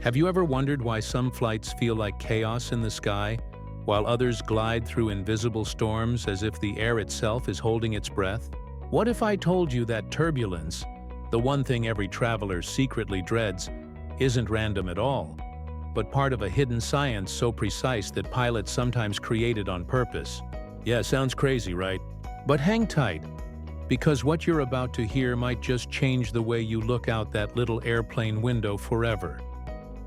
Have you ever wondered why some flights feel like chaos in the sky, while others glide through invisible storms as if the air itself is holding its breath? What if I told you that turbulence, the one thing every traveler secretly dreads, isn't random at all, but part of a hidden science so precise that pilots sometimes create it on purpose? Yeah, sounds crazy, right? But hang tight, because what you're about to hear might just change the way you look out that little airplane window forever.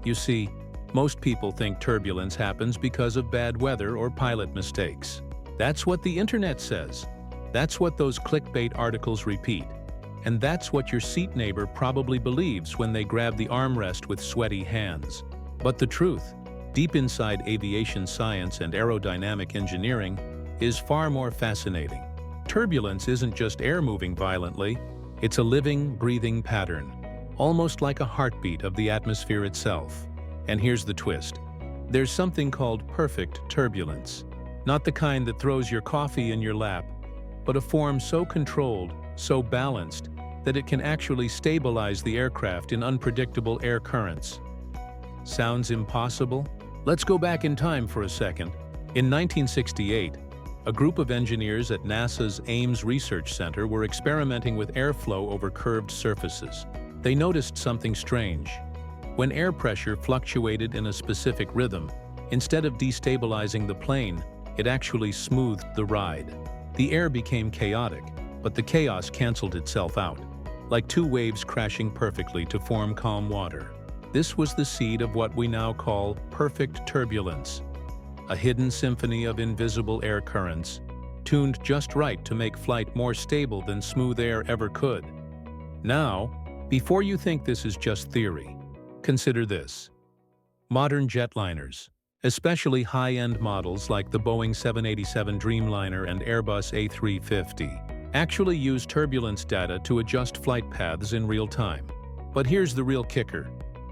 You see, most people think turbulence happens because of bad weather or pilot mistakes. That's what the internet says. That's what those clickbait articles repeat. And that's what your seat neighbor probably believes when they grab the armrest with sweaty hands. But the truth, deep inside aviation science and aerodynamic engineering, is far more fascinating. Turbulence isn't just air moving violently, it's a living, breathing pattern, almost like a heartbeat of the atmosphere itself. And here's the twist. There's something called perfect turbulence. Not the kind that throws your coffee in your lap, but a form so controlled, so balanced, that it can actually stabilize the aircraft in unpredictable air currents. Sounds impossible? Let's go back in time for a second. In 1968, a group of engineers at NASA's Ames Research Center were experimenting with airflow over curved surfaces. They noticed something strange. When air pressure fluctuated in a specific rhythm, instead of destabilizing the plane, it actually smoothed the ride. The air became chaotic, but the chaos canceled itself out, like two waves crashing perfectly to form calm water. This was the seed of what we now call perfect turbulence, a hidden symphony of invisible air currents, tuned just right to make flight more stable than smooth air ever could. Now, before you think this is just theory, consider this. Modern jetliners, especially high-end models like the Boeing 787 Dreamliner and Airbus A350, actually use turbulence data to adjust flight paths in real time. But here's the real kicker.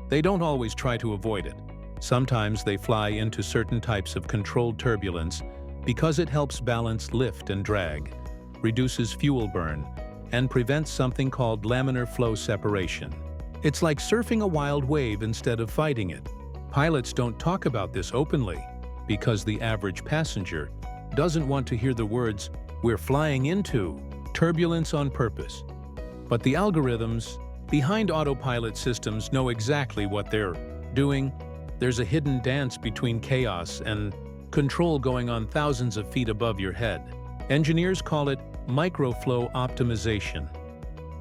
They don't always try to avoid it. Sometimes they fly into certain types of controlled turbulence because it helps balance lift and drag, reduces fuel burn, and prevents something called laminar flow separation. It's like surfing a wild wave instead of fighting it. Pilots don't talk about this openly because the average passenger doesn't want to hear the words, "We're flying into turbulence on purpose." But the algorithms behind autopilot systems know exactly what they're doing. There's a hidden dance between chaos and control going on thousands of feet above your head. Engineers call it microflow optimization.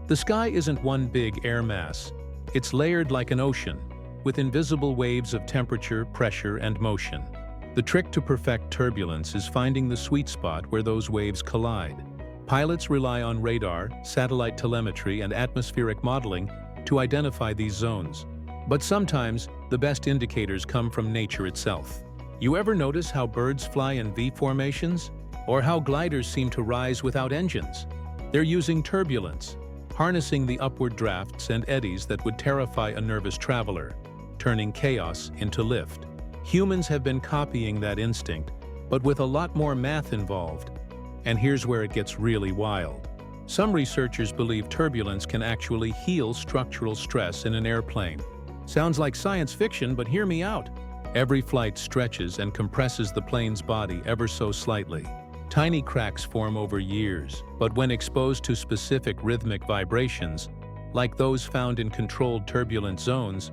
The sky isn't one big air mass. It's layered like an ocean, with invisible waves of temperature, pressure, and motion. The trick to perfect turbulence is finding the sweet spot where those waves collide. Pilots rely on radar, satellite telemetry, and atmospheric modeling to identify these zones. But sometimes, the best indicators come from nature itself. You ever notice how birds fly in V formations? Or how gliders seem to rise without engines? They're using turbulence, harnessing the upward drafts and eddies that would terrify a nervous traveler, turning chaos into lift. Humans have been copying that instinct, but with a lot more math involved. And here's where it gets really wild. Some researchers believe turbulence can actually heal structural stress in an airplane. Sounds like science fiction, but hear me out. Every flight stretches and compresses the plane's body ever so slightly. Tiny cracks form over years, but when exposed to specific rhythmic vibrations, like those found in controlled turbulent zones,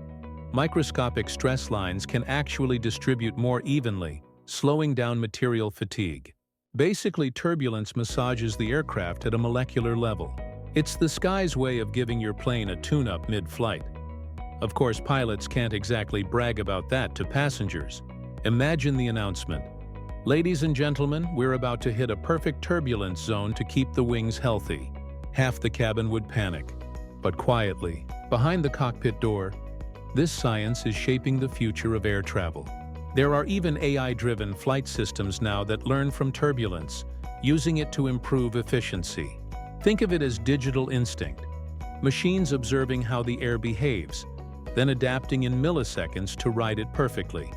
microscopic stress lines can actually distribute more evenly, slowing down material fatigue. Basically, turbulence massages the aircraft at a molecular level. It's the sky's way of giving your plane a tune-up mid-flight. Of course, pilots can't exactly brag about that to passengers. Imagine the announcement. Ladies and gentlemen, we're about to hit a perfect turbulence zone to keep the wings healthy. Half the cabin would panic. But quietly, behind the cockpit door, this science is shaping the future of air travel. There are even AI-driven flight systems now that learn from turbulence, using it to improve efficiency. Think of it as digital instinct. Machines observing how the air behaves, then adapting in milliseconds to ride it perfectly.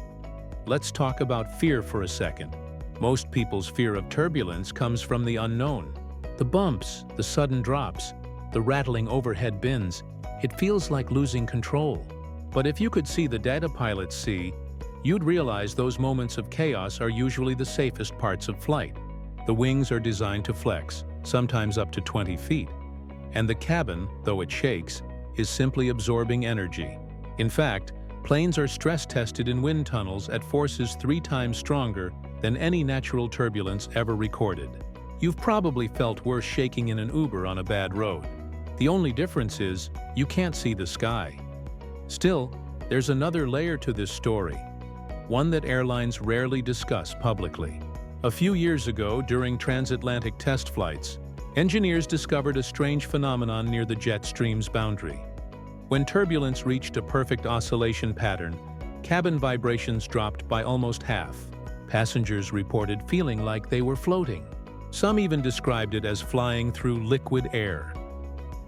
Let's talk about fear for a second. Most people's fear of turbulence comes from the unknown. The bumps, the sudden drops, the rattling overhead bins. It feels like losing control. But if you could see the data pilots see, you'd realize those moments of chaos are usually the safest parts of flight. The wings are designed to flex, sometimes up to 20 feet, and the cabin, though it shakes, is simply absorbing energy. In fact, planes are stress-tested in wind tunnels at forces 3 times stronger than any natural turbulence ever recorded. You've probably felt worse shaking in an Uber on a bad road. The only difference is, you can't see the sky. Still, there's another layer to this story, one that airlines rarely discuss publicly. A few years ago, during transatlantic test flights, engineers discovered a strange phenomenon near the jet stream's boundary. When turbulence reached a perfect oscillation pattern, cabin vibrations dropped by almost half. Passengers reported feeling like they were floating. Some even described it as flying through liquid air.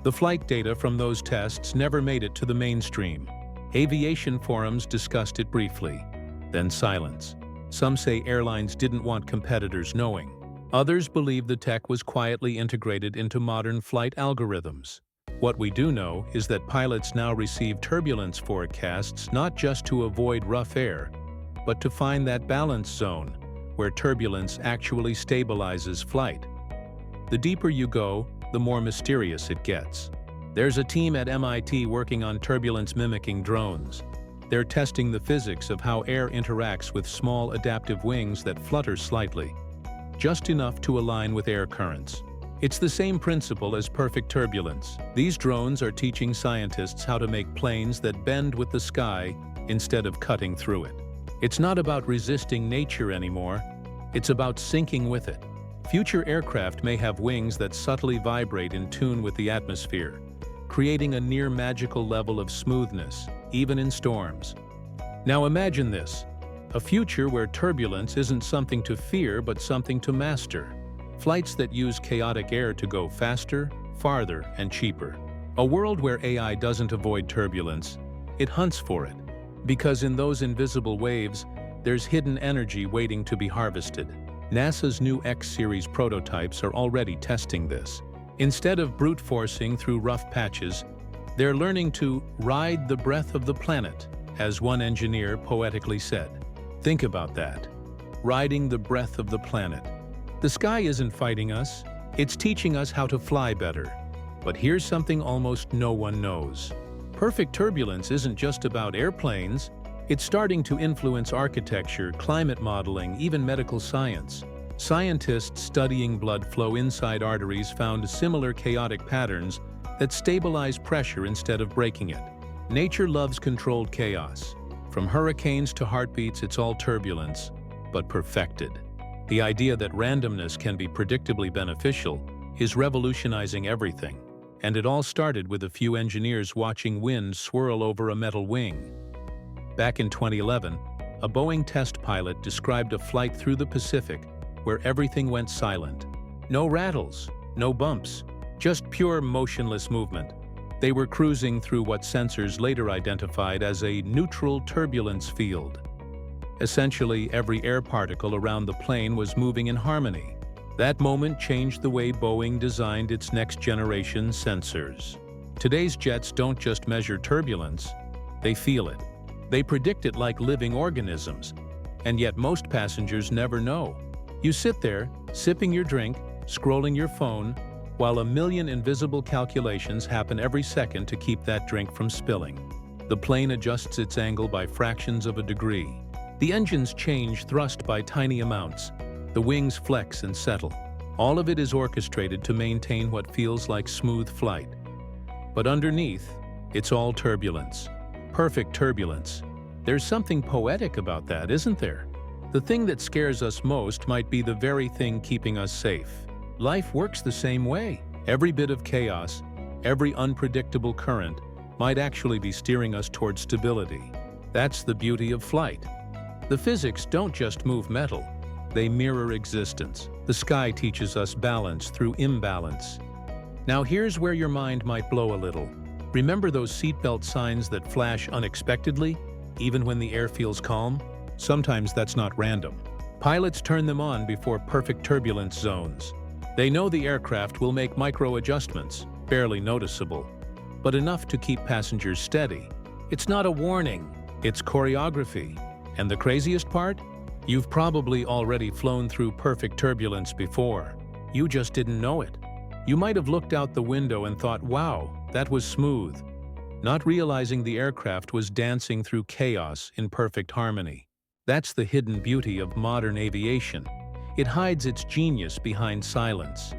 The flight data from those tests never made it to the mainstream. Aviation forums discussed it briefly, then silence. Some say airlines didn't want competitors knowing. Others believe the tech was quietly integrated into modern flight algorithms. What we do know is that pilots now receive turbulence forecasts not just to avoid rough air, but to find that balance zone where turbulence actually stabilizes flight. The deeper you go, the more mysterious it gets. There's a team at MIT working on turbulence-mimicking drones. They're testing the physics of how air interacts with small adaptive wings that flutter slightly, just enough to align with air currents. It's the same principle as perfect turbulence. These drones are teaching scientists how to make planes that bend with the sky instead of cutting through it. It's not about resisting nature anymore, it's about syncing with it. Future aircraft may have wings that subtly vibrate in tune with the atmosphere, creating a near-magical level of smoothness, even in storms. Now imagine this, a future where turbulence isn't something to fear but something to master. Flights that use chaotic air to go faster, farther, and cheaper. A world where AI doesn't avoid turbulence, it hunts for it. Because in those invisible waves, there's hidden energy waiting to be harvested. NASA's new X-series prototypes are already testing this. Instead of brute forcing through rough patches, they're learning to ride the breath of the planet, as one engineer poetically said. Think about that. Riding the breath of the planet. The sky isn't fighting us, it's teaching us how to fly better. But here's something almost no one knows. Perfect turbulence isn't just about airplanes, it's starting to influence architecture, climate modeling, even medical science. Scientists studying blood flow inside arteries found similar chaotic patterns that stabilize pressure instead of breaking it. Nature loves controlled chaos. From hurricanes to heartbeats, it's all turbulence, but perfected. The idea that randomness can be predictably beneficial is revolutionizing everything. And it all started with a few engineers watching wind swirl over a metal wing. Back in 2011, a Boeing test pilot described a flight through the Pacific where everything went silent. No rattles, no bumps, just pure motionless movement. They were cruising through what sensors later identified as a neutral turbulence field. Essentially, every air particle around the plane was moving in harmony. That moment changed the way Boeing designed its next-generation sensors. Today's jets don't just measure turbulence, they feel it. They predict it like living organisms, and yet most passengers never know. You sit there, sipping your drink, scrolling your phone, while a million invisible calculations happen every second to keep that drink from spilling. The plane adjusts its angle by fractions of a degree. The engines change thrust by tiny amounts. The wings flex and settle. All of it is orchestrated to maintain what feels like smooth flight. But underneath, it's all turbulence. Perfect turbulence. There's something poetic about that, isn't there? The thing that scares us most might be the very thing keeping us safe. Life works the same way. Every bit of chaos, every unpredictable current, might actually be steering us towards stability. That's the beauty of flight. The physics don't just move metal, they mirror existence. The sky teaches us balance through imbalance. Now here's where your mind might blow a little. Remember those seatbelt signs that flash unexpectedly, even when the air feels calm? Sometimes that's not random. Pilots turn them on before perfect turbulence zones. They know the aircraft will make micro adjustments, barely noticeable, but enough to keep passengers steady. It's not a warning, it's choreography. And the craziest part? You've probably already flown through perfect turbulence before. You just didn't know it. You might have looked out the window and thought, wow, that was smooth, not realizing the aircraft was dancing through chaos in perfect harmony. That's the hidden beauty of modern aviation. It hides its genius behind silence.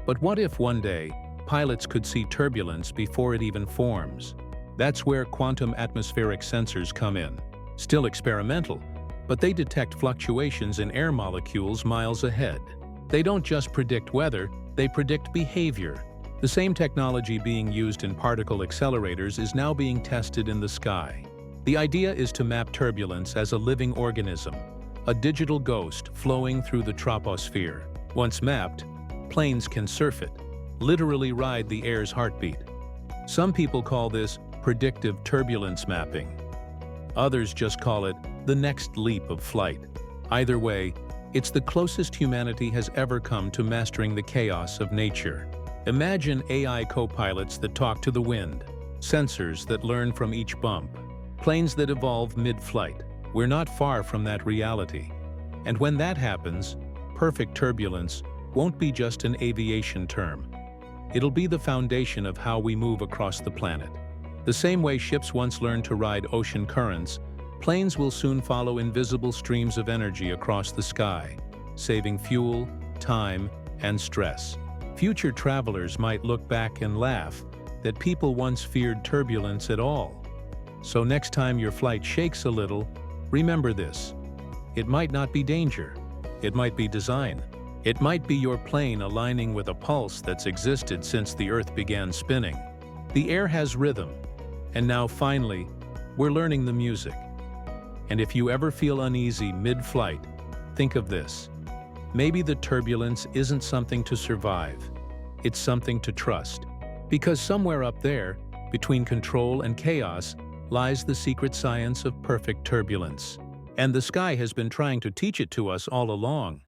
But what if one day, pilots could see turbulence before it even forms? That's where quantum atmospheric sensors come in. Still experimental, but they detect fluctuations in air molecules miles ahead. They don't just predict weather, they predict behavior. The same technology being used in particle accelerators is now being tested in the sky. The idea is to map turbulence as a living organism, a digital ghost flowing through the troposphere. Once mapped, planes can surf it, literally ride the air's heartbeat. Some people call this predictive turbulence mapping. Others just call it the next leap of flight. Either way, it's the closest humanity has ever come to mastering the chaos of nature. Imagine AI co-pilots that talk to the wind, sensors that learn from each bump, planes that evolve mid-flight. We're not far from that reality. And when that happens, perfect turbulence won't be just an aviation term. It'll be the foundation of how we move across the planet. The same way ships once learned to ride ocean currents, planes will soon follow invisible streams of energy across the sky, saving fuel, time, and stress. Future travelers might look back and laugh that people once feared turbulence at all. So next time your flight shakes a little, remember this. It might not be danger. It might be design. It might be your plane aligning with a pulse that's existed since the Earth began spinning. The air has rhythm, and now finally, we're learning the music. And if you ever feel uneasy mid-flight, think of this. Maybe the turbulence isn't something to survive. It's something to trust. Because somewhere up there, between control and chaos, lies the secret science of perfect turbulence. And the sky has been trying to teach it to us all along.